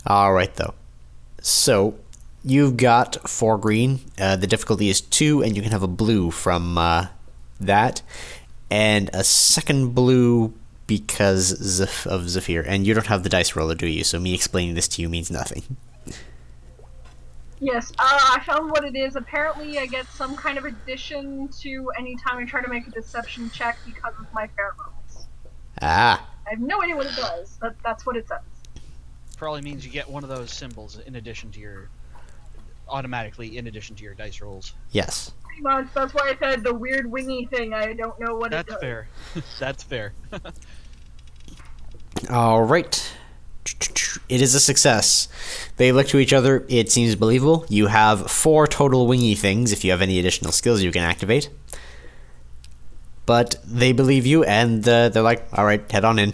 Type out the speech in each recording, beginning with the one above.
All right, though. So you've got 4 green. The difficulty is 2, and you can have a blue from that, and a second blue because of Zephyr. And you don't have the dice roller, do you? So me explaining this to you means nothing. Yes, I found what it is. Apparently, I get some kind of addition to any time I try to make a deception check because of my pheromones. Ah. I have no idea what it does, but that's what it says. Probably means you get one of those symbols in addition to your dice rolls. Yes. Pretty much. That's why I said the weird wingy thing. I don't know what it does. That's fair. That's fair. All right. It is a success. They look to each other. It seems believable. You have 4 total wingy things. If you have any additional skills, you can activate. But they believe you, and they're like, all right, head on in.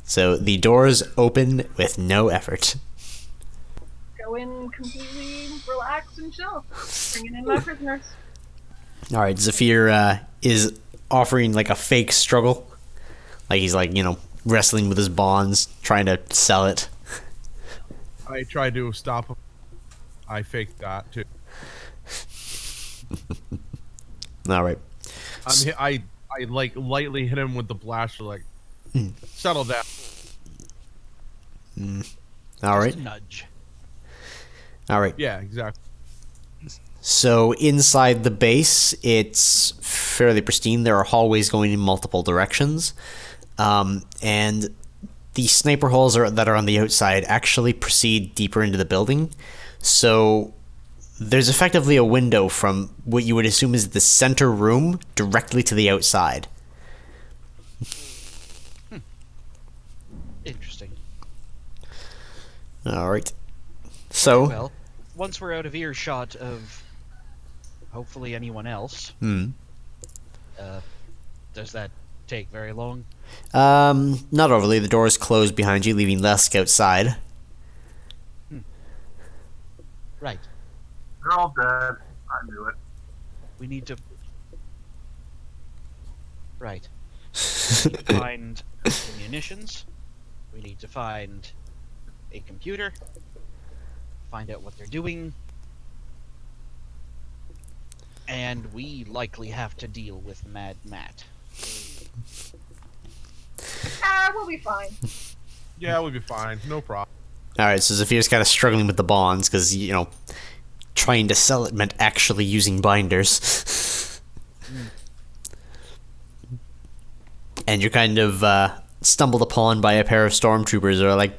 So the doors open with no effort. Go in completely relaxed and chill. Bringing in my prisoners. All right, Zephyr is offering like a fake struggle. Like he's like, wrestling with his bonds, trying to sell it. I tried to stop him. I faked that too. All right. I like lightly hit him with the blaster, like settle down. All right. Just a nudge. All right. Yeah, exactly. So inside the base, it's fairly pristine. There are hallways going in multiple directions. And the sniper holes that are on the outside actually proceed deeper into the building. So there's effectively a window from what you would assume is the center room directly to the outside. Interesting. All right. So, Well, once we're out of earshot of hopefully anyone else, does that take very long? not overly. The doors close behind you, leaving Lesk outside. Right. They're all dead. I knew it. We need to... Right. We need to find the munitions. We need to find a computer. Find out what they're doing. And we likely have to deal with Mad Matt. We'll be fine. Yeah, we'll be fine. No problem. All right, so Zephyr's kind of struggling with the bonds because, trying to sell it meant actually using binders. And you're kind of stumbled upon by a pair of stormtroopers who are like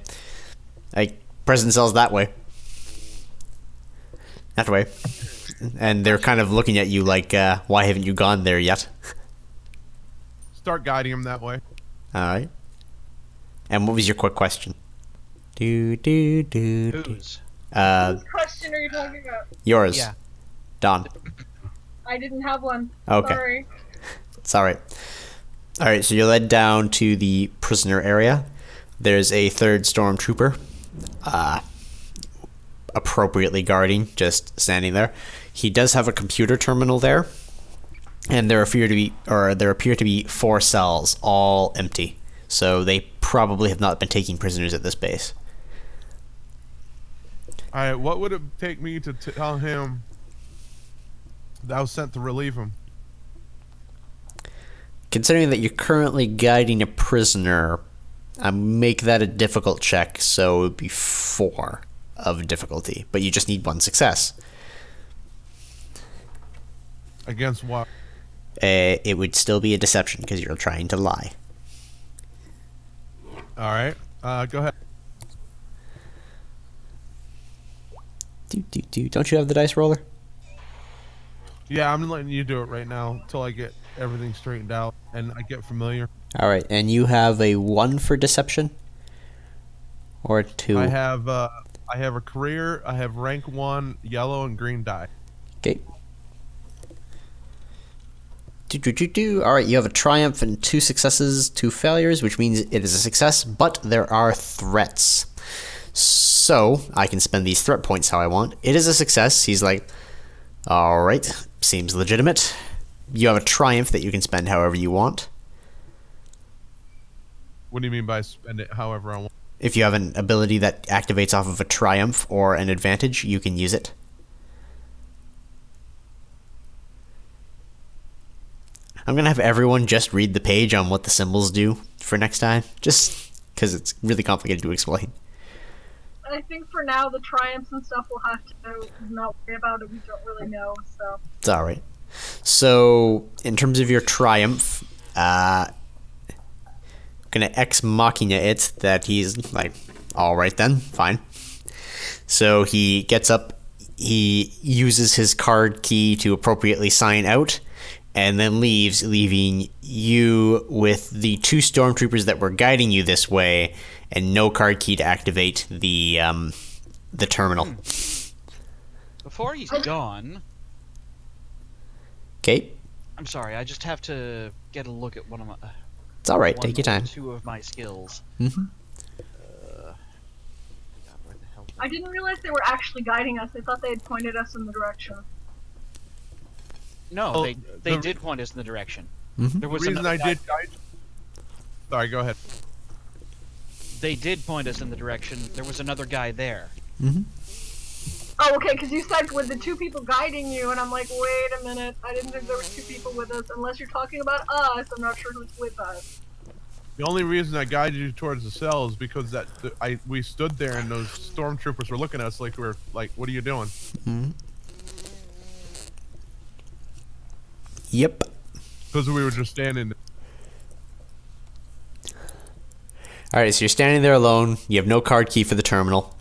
present sells that way. That way. And they're kind of looking at you like, why haven't you gone there yet? Start guiding him that way. All right. And what was your quick question? Whose? Whose question are you talking about? Yours. Yeah. Don. I didn't have one. Okay. Sorry. It's all right. All right, so you're led down to the prisoner area. There's a third stormtrooper, appropriately guarding, just standing there. He does have a computer terminal there, and there appear to be 4 cells, all empty. So they probably have not been taking prisoners at this base. Alright, what would it take me to tell him that I was sent to relieve him? Considering that you're currently guiding a prisoner, I make that a difficult check, so it would be 4 of difficulty, but you just need 1 success. Against what? It would still be a deception because you're trying to lie. Alright, go ahead. Don't you have the dice roller? Yeah, I'm letting you do it right now until I get everything straightened out and I get familiar. All right, and you have a 1 for deception, or a 2. I have a career. I have rank 1, yellow and green die. Okay. All right, you have a triumph and 2 successes, 2 failures, which means it is a success, but there are threats. So I can spend these threat points how I want. It is a success. He's like, all right, seems legitimate. You have a triumph that you can spend however you want. What do you mean by spend it however I want? if you have an ability that activates off of a triumph or an advantage, you can use it. I'm going to have everyone just read the page on what the symbols do for next time, just because it's really complicated to explain. I think for now the triumphs and stuff we'll have to not worry about it. We don't really know, so. It's alright. So, in terms of your triumph, gonna ex machina it that he's like, alright then, fine. So he gets up, he uses his card key to appropriately sign out, and then leaves, leaving you with the 2 stormtroopers that were guiding you this way, and no card key to activate the terminal. Before he's gone, Okay, I'm sorry, I just have to get a look at one of my. it's alright, one take your or time. 2 of my skills. Mm-hmm. God, where the hell? I didn't realize they were actually guiding us. I thought they had pointed us in the direction. No, Oh, they the- did point us in the direction. Mm-hmm. There The was reason another I guy- did guide. Sorry, go ahead. They did point us in the direction. There was another guy there. Mm-hmm. Oh, okay, because you said with the 2 people guiding you, and I'm like, wait a minute, I didn't think there were 2 people with us. Unless you're talking about us, I'm not sure who's with us. The only reason I guided you towards the cell is because we stood there and those stormtroopers were looking at us like we're like, what are you doing? Mm-hmm. Yep. Because we were just standing there. Alright, so you're standing there alone, you have no card key for the terminal,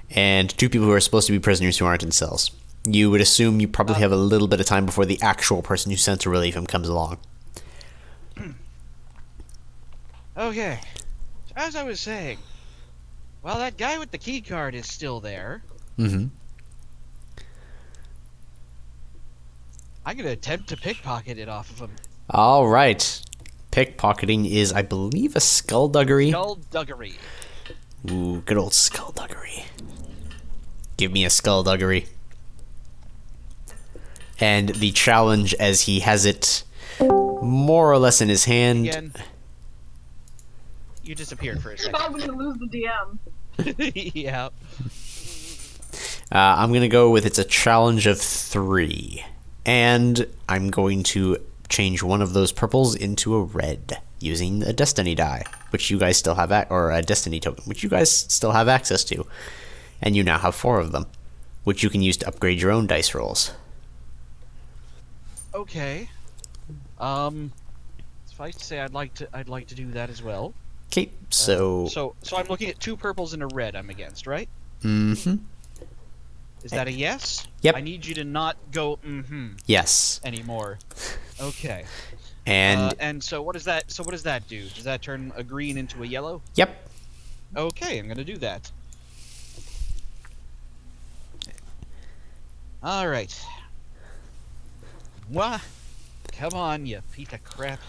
and 2 people who are supposed to be prisoners who aren't in cells. You would assume you probably have a little bit of time before the actual person who sent to relieve him comes along. Okay. So as I was saying, well, that guy with the key card is still there. Mm-hmm. I'm gonna attempt to pickpocket it off of him. Alright. Pickpocketing is, I believe, a skullduggery. Skullduggery. Ooh, good old skullduggery. Give me a skullduggery. And the challenge, as he has it more or less in his hand. Again. You disappeared for a You're about second. to lose the DM. Yeah. I'm going to go with it's a challenge of 3. And I'm going to change one of those purples into a red using a destiny die, which you guys still have, or a destiny token, which you guys still have access to. And you now have 4 of them, which you can use to upgrade your own dice rolls. Okay. Suffice to say, I'd like to do that as well. Okay, so... So I'm looking at 2 purples and a red. I'm against, right? Mm-hmm. Is that a yes? Yep. I need you to not go Yes. anymore. Okay. And... So what does that do? Does that turn a green into a yellow? Yep. Okay, I'm gonna do that. All right. Wah! Come on, you piece of crap.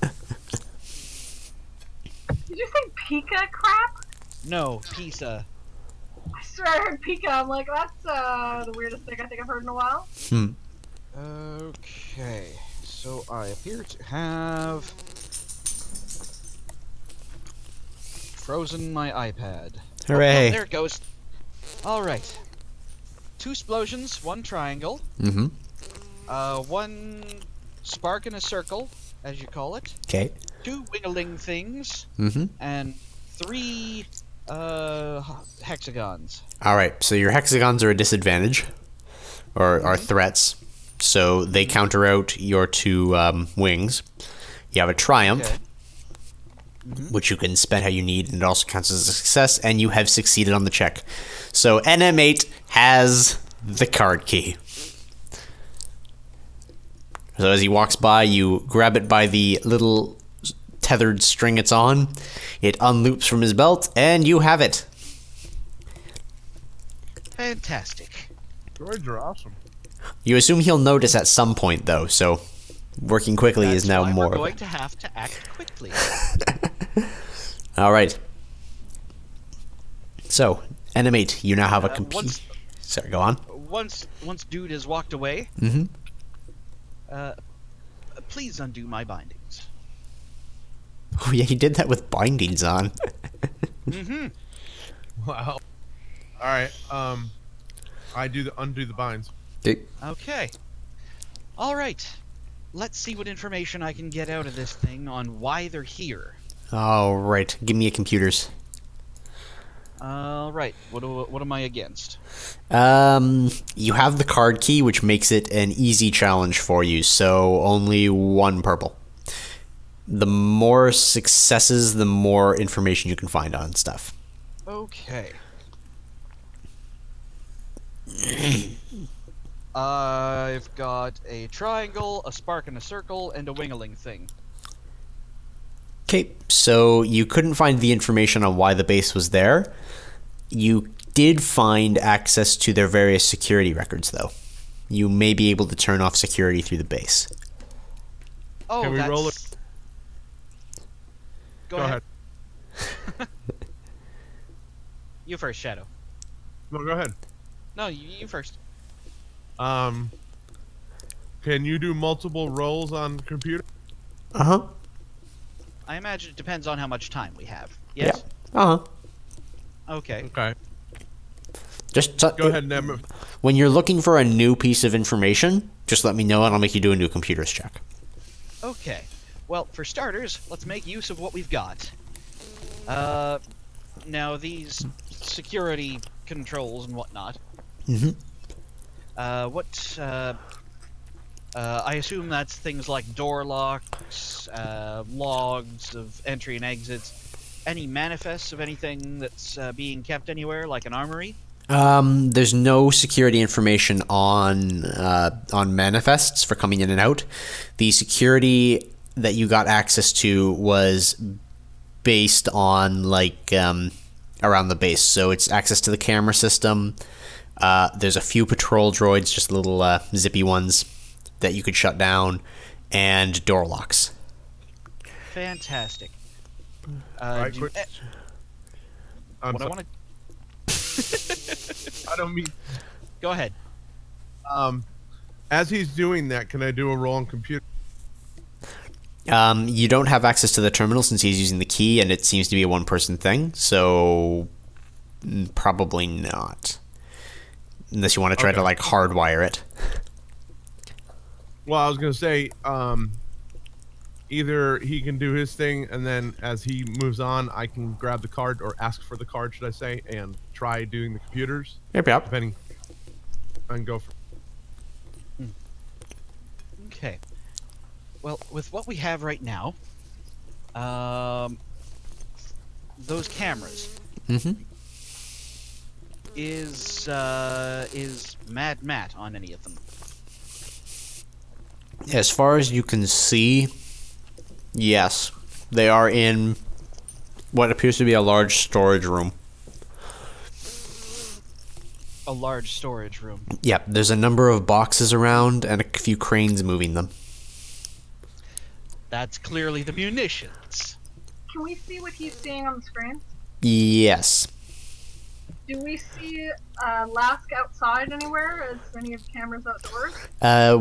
Did you say Pika crap? No, pizza. I swear I heard Pika. I'm like, that's the weirdest thing I think I've heard in a while. Okay, so I appear to have frozen my iPad. Hooray. Oh, there it goes. All right. 2 explosions, 1 triangle, Mm-hmm. 1 spark in a circle, as you call it, Okay. 2 wingling things, Mm-hmm. and 3 hexagons. Alright, so your hexagons are a disadvantage, or are threats, so they counter out your 2 wings. You have a triumph, Okay. which you can spend how you need, and it also counts as a success, and you have succeeded on the check. So NM8 has the card key. So as he walks by, you grab it by the little tethered string it's on, it unloops from his belt, and you have it. Fantastic. Droids are awesome. You assume he'll notice at some point, though, so working quickly is That's now why more we're of going it. to have to act quickly. Alright. So, NM8, you now have a once- complete... Sorry, go on. Once dude has walked away, Mm-hmm. Please undo my bindings. Oh yeah, he did that with bindings on. Mm-hmm. Wow. All right. I undo the binds. Okay. Okay. All right. Let's see what information I can get out of this thing on why they're here. All right. Give me a computers. All right. What am I against? You have the card key, which makes it an easy challenge for you. So only one purple. The more successes, the more information you can find on stuff. Okay. I've got a triangle, a spark and a circle, and a wingling thing. Okay, so you couldn't find the information on why the base was there. You did find access to their various security records, though. You may be able to turn off security through the base. Oh, Can we that's... roll it? Go ahead. You first, Shadow. No, go ahead. No, you first. Can you do multiple rolls on the computer? Uh-huh. I imagine it depends on how much time we have. Yes? Uh-huh. Okay. Okay. Just Go ahead, Neb. when you're looking for a new piece of information, just let me know and I'll make you do a new computers check. Okay. Well, for starters, let's make use of what we've got. Now these security controls and whatnot. Mm-hmm. I assume that's things like door locks, logs of entry and exits, any manifests of anything that's being kept anywhere, like an armory. There's no security information on manifests for coming in and out. The security that you got access to was based on around the base, so it's access to the camera system. There's a few patrol droids, just little zippy ones that you could shut down, and door locks. Fantastic. Alright, quick. I'm What I sorry. want I don't mean. Go ahead. As he's doing that, can I do a roll on computer? You don't have access to the terminal since he's using the key, and it seems to be a one-person thing, so probably not. Unless you want to try to hardwire it. Well, I was gonna say, either he can do his thing, and then as he moves on, I can grab the card or ask for the card, should I say, and try doing the computers. Yep, yep. Depending, and go for. Okay. Well, with what we have right now, those cameras. Mm-hmm. Is Mad Matt on any of them? As far as you can see, yes. They are in what appears to be a large storage room. A large storage room. Yep, there's a number of boxes around and a few cranes moving them. That's clearly the munitions. Can we see what he's seeing on the screen? Yes. Do we see Lask outside anywhere? Is any of the cameras outdoors?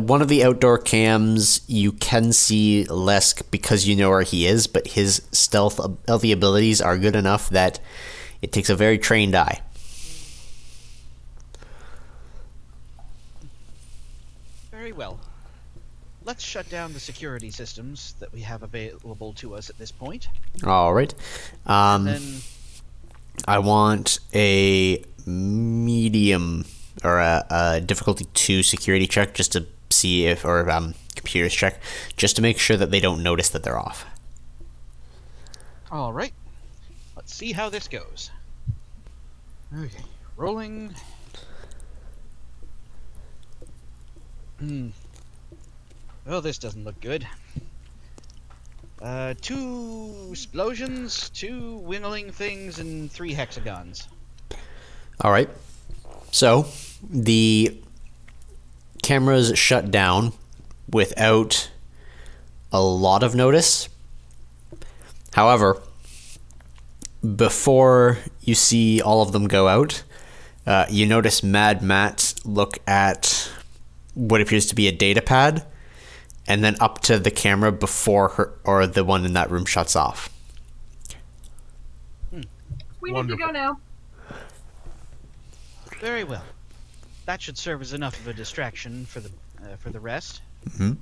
One of the outdoor cams, you can see Lesk because you know where he is, but his stealthy abilities are good enough that it takes a very trained eye. Very well. Let's shut down the security systems that we have available to us at this point. All right. Then I want a medium or a difficulty 2 security check just to see if, or computers check, just to make sure that they don't notice that they're off. all right. Let's see how this goes. Okay, rolling. Oh, this doesn't look good. 2 explosions, 2 wingling things, and 3 hexagons. All right. So the cameras shut down without a lot of notice. However, before you see all of them go out, you notice Mad Matt look at what appears to be a data pad, and then up to the camera before her or the one in that room shuts off. We Wonderful. need to go now. Very well. That should serve as enough of a distraction for the rest. Mm-hmm.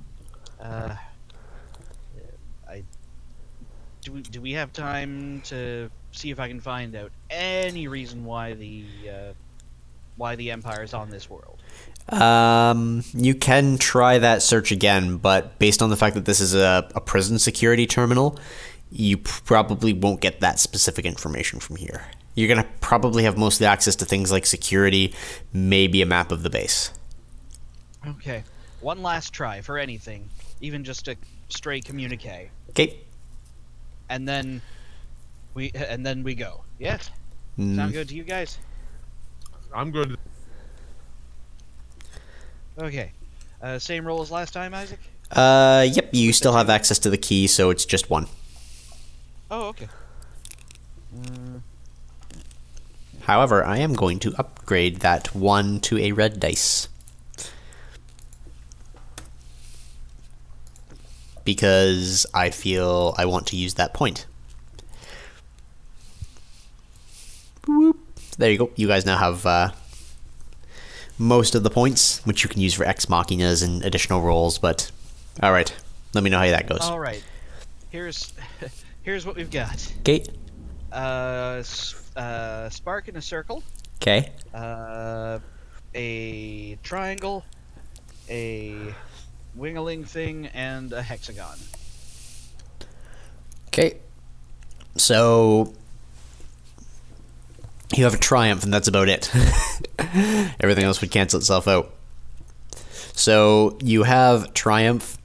Do we have time to see if I can find out any reason why the Empire is on this world? You can try that search again, but based on the fact that this is a prison security terminal, you probably won't get that specific information from here. You're going to probably have mostly access to things like security, maybe a map of the base. Okay. One last try for anything, even just a stray communique. Okay. And then we go. Yes? Sound good to you guys? I'm good. Okay. Same role as last time, Isaac? Yep, you still have access to the key, so it's just one. Oh, okay. However, I am going to upgrade that one to a red dice. Because I feel I want to use that point. Whoop. There you go. You guys now have most of the points, which you can use for Ex Machinas and additional rolls, but... Alright, let me know how that goes. Alright. Here's what we've got. Okay. Spark in a circle. Okay. A triangle, a wingling thing, and a hexagon. Okay. So... You have a triumph, and that's about it. Everything else would cancel itself out. So, you have triumph.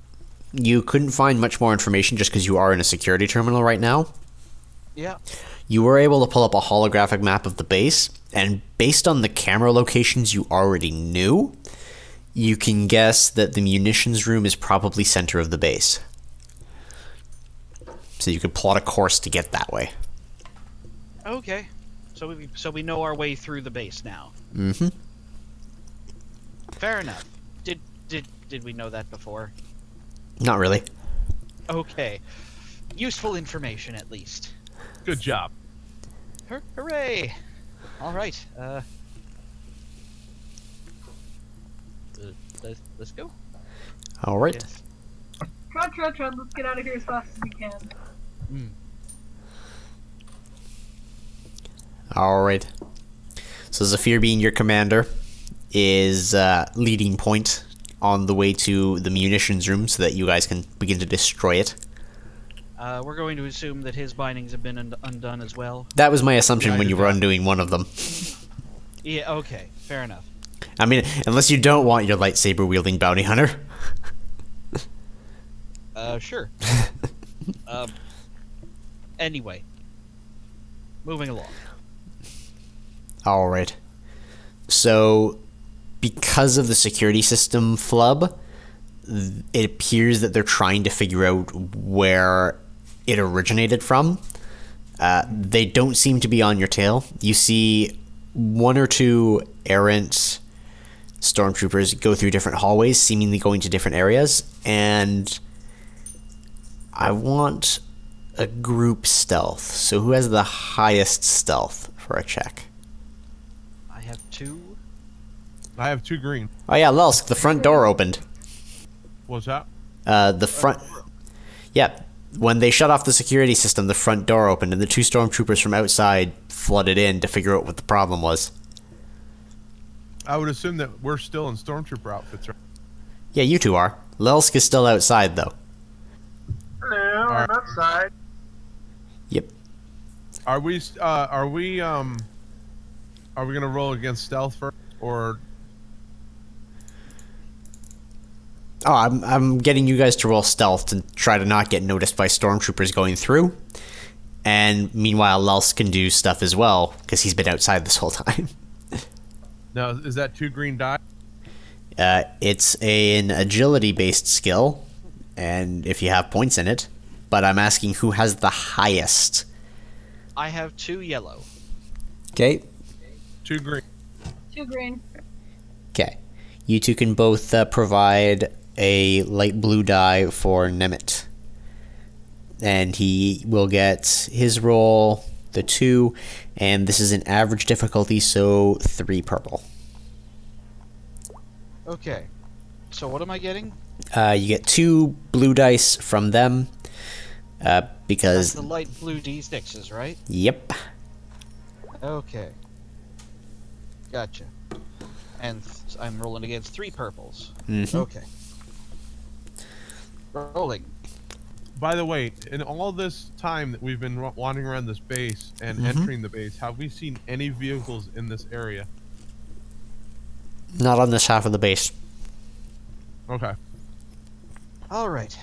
You couldn't find much more information just because you are in a security terminal right now. Yeah. You were able to pull up a holographic map of the base, and based on the camera locations you already knew, you can guess that the munitions room is probably center of the base. So you could plot a course to get that way. Okay. So we know our way through the base now. Mm-hmm. Fair enough. Did we know that before? Not really. Okay. Useful information, at least. Good job. Hooray! All right. Let's go. All right. Yes. Trot, let's get out of here as fast as we can. All right. So Zephyr, being your commander, is leading point on the way to the munitions room so that you guys can begin to destroy it. We're going to assume that his bindings have been undone as well. That was my assumption Yeah, when you were yeah. undoing one of them. Yeah. Okay. Fair enough. I mean, unless you don't want your lightsaber wielding bounty hunter. Sure. Anyway. Moving along. All right. So, because of the security system flub, it appears that they're trying to figure out where it originated from. They don't seem to be on your tail. You see one or two errant stormtroopers go through different hallways, seemingly going to different areas, and I want a group stealth. So who has the highest stealth for a check? I have 2. I have 2 green. Oh yeah, Lelsk, the front door opened. What's that? The front... Yeah, when they shut off the security system, the front door opened, and the 2 stormtroopers from outside flooded in to figure out what the problem was. I would assume that we're still in stormtrooper outfits, right? Yeah, you 2 are. Lelsk is still outside, though. Hello, I'm outside. Yep. Are we gonna roll against stealth first, or Oh, I'm getting you guys to roll stealth to try to not get noticed by stormtroopers going through. And meanwhile, Lelsk can do stuff as well, because he's been outside this whole time. now is that 2 green die? It's an agility-based skill, and if you have points in it, but I'm asking who has the highest. I have 2 yellow. Okay. 2 green. 2 green. Okay. You 2 can both provide a light blue die for Nemeth. And he will get his roll the 2, and this is an average difficulty, so 3 purple. Okay. So what am I getting? You get 2 blue dice from them, That's because... the light blue D6s, right? Yep. Okay. Gotcha. And I'm rolling against 3 purples. Mhm. Okay. Rolling. By the way, in all this time that we've been wandering around this base and entering the base, have we seen any vehicles in this area? Not on this half of the base. Okay. All right.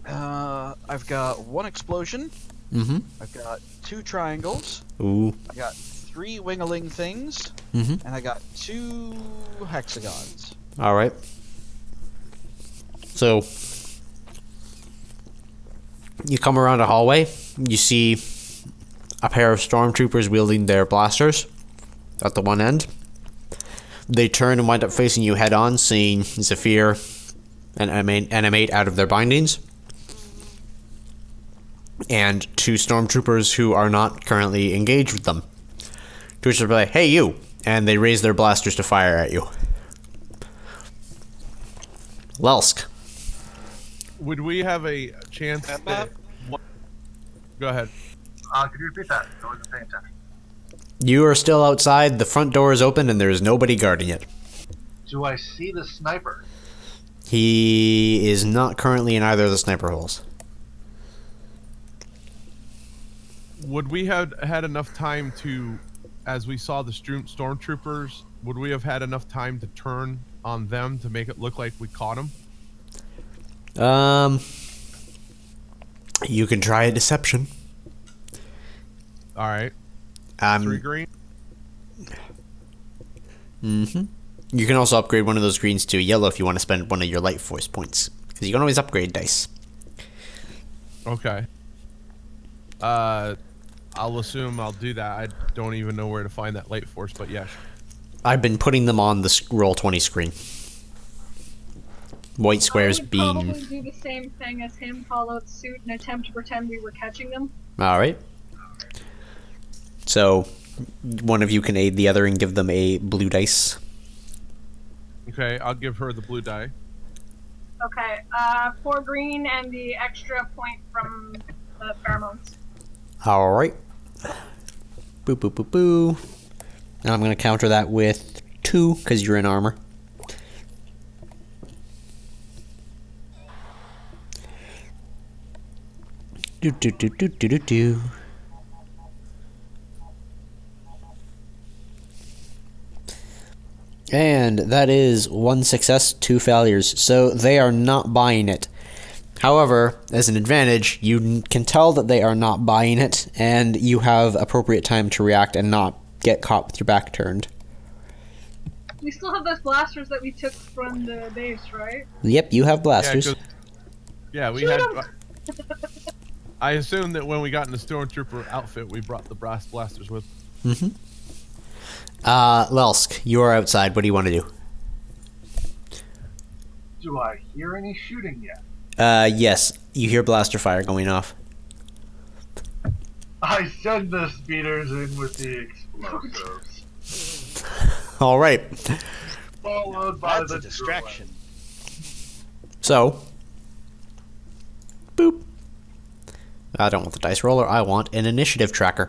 I've got 1 explosion. Mm-hmm. I've got 2 triangles. Ooh. I got 3 wingaling things. Mm-hmm. And I got 2 hexagons. Alright. So, you come around a hallway, you see a pair of stormtroopers wielding their blasters at the one end. They turn and wind up facing you head on, seeing Zephyr and animate out of their bindings. And 2 stormtroopers who are not currently engaged with them. Twitch will be like, "Hey, you!" And they raise their blasters to fire at you. Lelsk. Would we have a chance? Go ahead. Could you repeat that? I wasn't paying attention. You are still outside, the front door is open, and there is nobody guarding it. Do I see the sniper? He is not currently in either of the sniper holes. Would we have had enough time to, as we saw the stormtroopers, would we have had enough time to turn on them to make it look like we caught them? You can try a deception. All right. 3 green. Mm-hmm. You can also upgrade one of those greens to yellow if you want to spend one of your light force points. Because you can always upgrade dice. Okay. I'll assume I'll do that. I don't even know where to find that light force, but yeah. I've been putting them on the Roll20 screen. White squares I would being... probably do the same thing as him, follow the suit, and attempt to pretend we were catching them. Alright. So, one of you can aid the other and give them a blue dice. Okay, I'll give her the blue die. Okay, 4 green and the extra point from the pheromones. Alright. Boo, boo, boo, boo. Now I'm going to counter that with 2, because you're in armor. Do, do, do, do, do, do, do. And that is 1 success, 2 failures. So they are not buying it. However, as an advantage, you can tell that they are not buying it, and you have appropriate time to react and not get caught with your back turned. We still have those blasters that we took from the base, right? Yep, you have blasters. Yeah, we Shoot had. 'em! I assume that when we got in the stormtrooper outfit, we brought the brass blasters with. Mm-hmm. Lelsk, you are outside. What do you want to do? Do I hear any shooting yet? Yes, you hear blaster fire going off. I send the speeders in with the explosives, All right. followed by That's the a distraction. So, boop. I don't want the dice roller. I want an initiative tracker.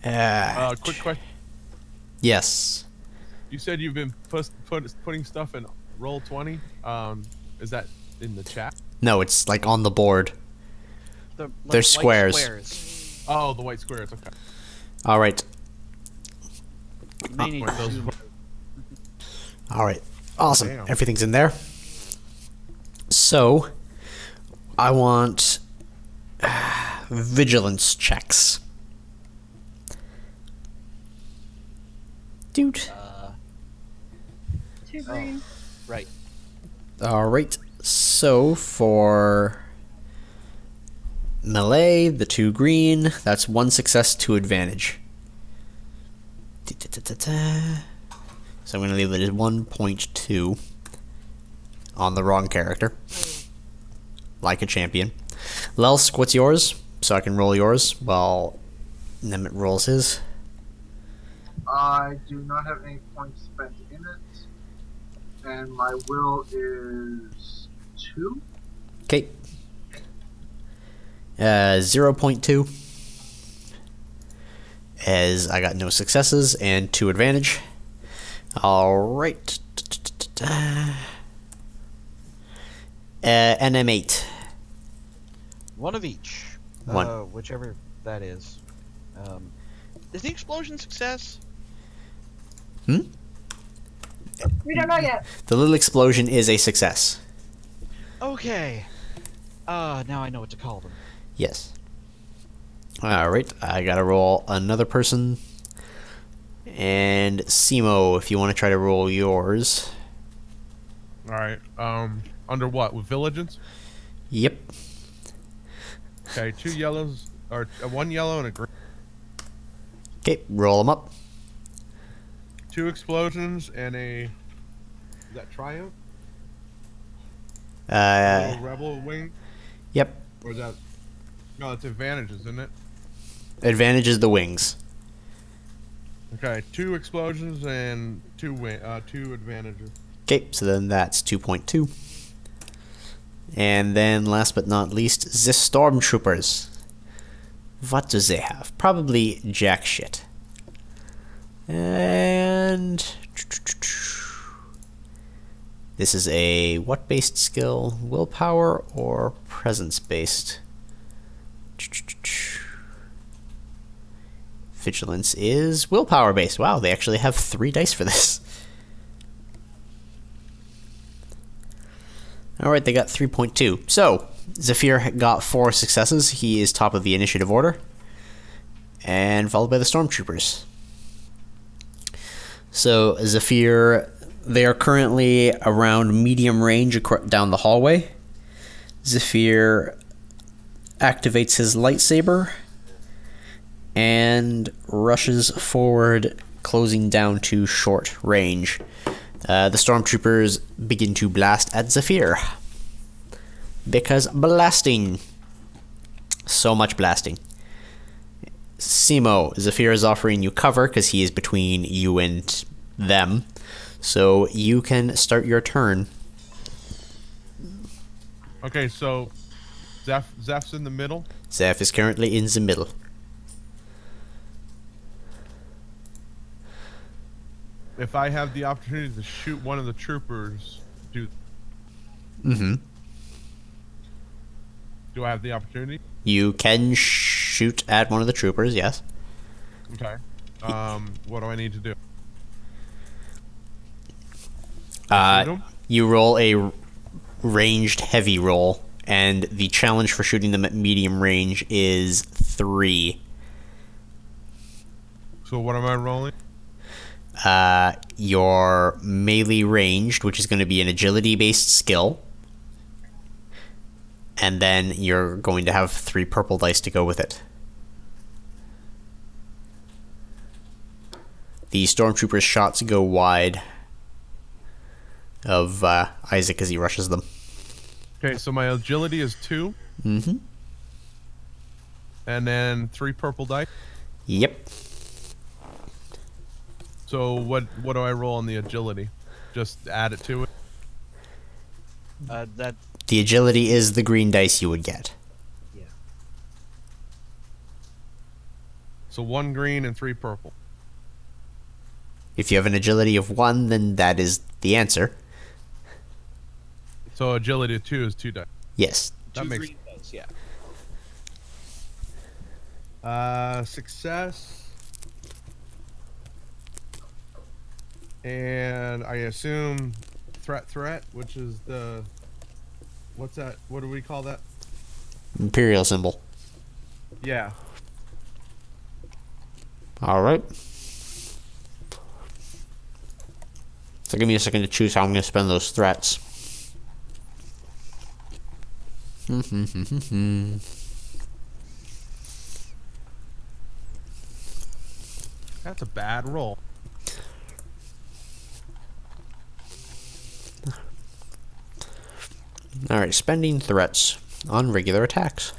Quick question. Yes. You said you've been putting stuff in Roll20. Is that in the chat? No, it's like on the board. They're They're squares. Oh, the white squares. Okay. All right. You may need to Those- zoom. All right. Awesome. Damn. Everything's in there. So, I want vigilance checks. Dude. 2 green. Right. All right. So for melee, the 2 green, that's 1 success, 2 advantage. So I'm going to leave it as 1.2 on the wrong character, like a champion. Lelsk, what's yours? So I can roll yours while Nemeth rolls his. I do not have any points spent in it, and my will is 2. Okay. 0.2. As I got no successes and 2 advantage. Alright. NM8. One of each. One. Whichever that is. Is the explosion success? Hmm? We don't know yet. The little explosion is a success. Okay. Now I know what to call them. Yes. Alright, I gotta roll another person. And Simo, if you want to try to roll yours. All right. Under what? With villages? Yep. Okay, 2 yellows or 1 yellow and a green. Okay, roll them up. 2 explosions and a. Is that triumph? Little rebel wing? Yep. Or is that? No, it's advantages, isn't it? Advantage is the wings. Okay, 2 explosions and 2 advantages. Okay, so then that's 2.2. And then, last but not least, the Stormtroopers. What do they have? Probably jack shit. And this is a what-based skill? Willpower or presence-based? Vigilance is willpower-based. Wow, they actually have 3 dice for this. Alright, they got 3.2. So, Zephyr got 4 successes. He is top of the initiative order. And followed by the Stormtroopers. So, Zephyr, they are currently around medium range down the hallway. Zephyr activates his lightsaber and rushes forward, closing down to short range. The Stormtroopers begin to blast at Zephyr. Because blasting. So much blasting. Simo, Zephyr is offering you cover because he is between you and them. So you can start your turn. Okay, so Zeph's in the middle. Zeph is currently in the middle. If I have the opportunity to shoot one of the troopers, do I have the opportunity? You can shoot at one of the troopers, yes. Okay. What do I need to do? Shoot 'em? You roll a ranged heavy roll, and the challenge for shooting them at medium range is 3. So what am I rolling? Your melee ranged, which is going to be an agility-based skill. And then you're going to have 3 purple dice to go with it. The Stormtrooper's shots go wide of Isaac as he rushes them. Okay, so my agility is 2. Mm-hmm. And then 3 purple dice. Yep. So what do I roll on the agility? Just add it to it? That The agility is the green dice you would get. So 1 green and 3 purple. If you have an agility of 1, then that is the answer. So agility of 2 is 2 dice. Yes. That 2 makes green dice, yeah. Success. And I assume threat, which is the... What's that? What do we call that? Imperial symbol. Yeah. Alright. So give me a second to choose how I'm going to spend those threats. That's a bad roll. Alright, spending threats. on regular attacks.